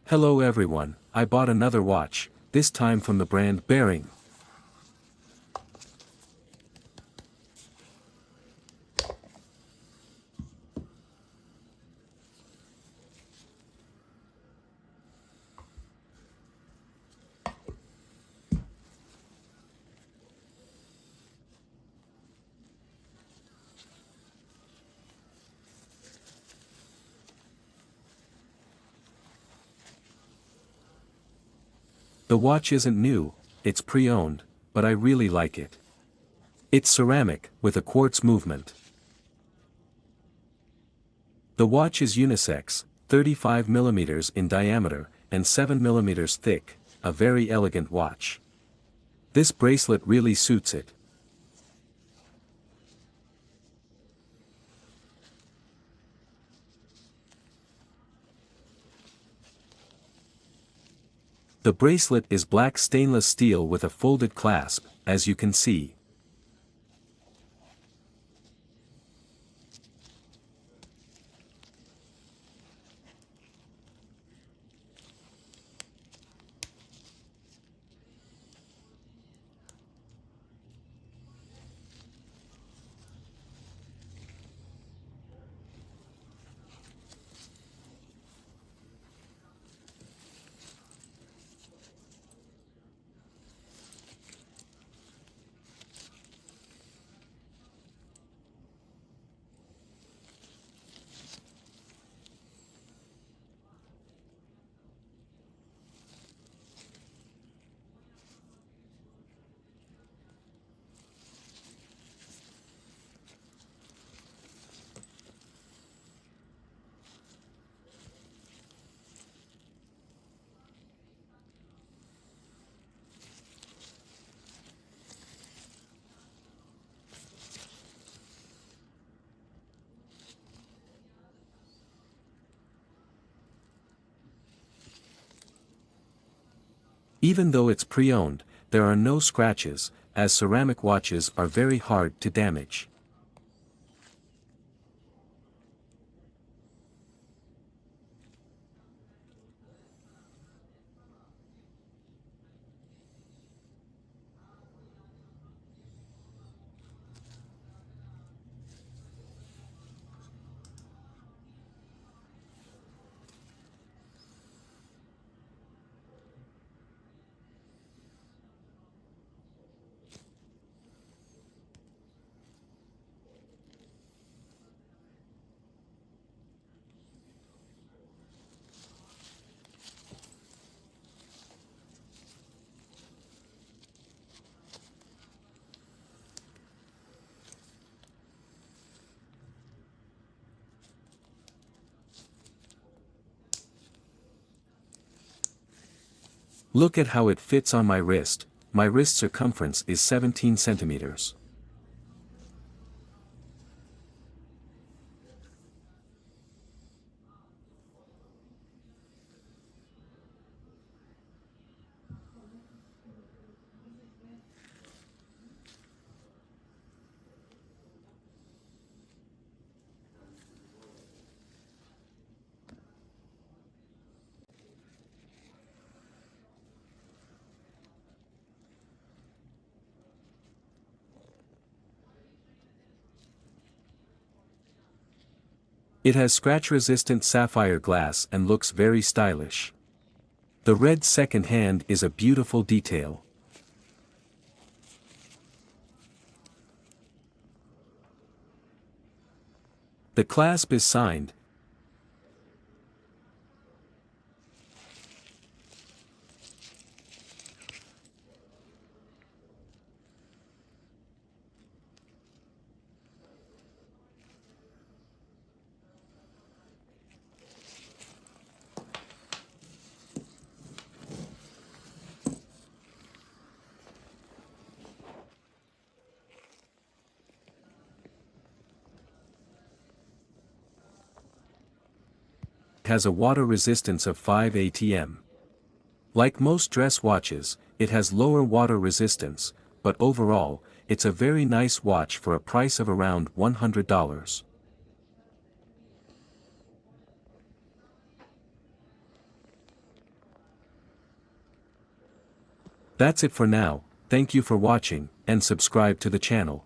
Hello everyone, I bought another watch, this time from the brand Bering. The watch isn't new, it's pre-owned, but I really like it. It's ceramic, with a quartz movement. The watch is unisex, 35 mm in diameter, and 7 mm thick, a very elegant watch. This bracelet really suits it. The bracelet is black stainless steel with a folded clasp, as you can see. Even though it's pre-owned, there are no scratches, as ceramic watches are very hard to damage. Look at how it fits on my wrist circumference is 17 centimeters. It has scratch-resistant sapphire glass and looks very stylish. The red second hand is a beautiful detail. The clasp is signed. Has a water resistance of 5 atm. Like most dress watches, it has lower water resistance, but overall, it's a very nice watch for a price of around $100. That's it for now, thank you for watching, and subscribe to the channel.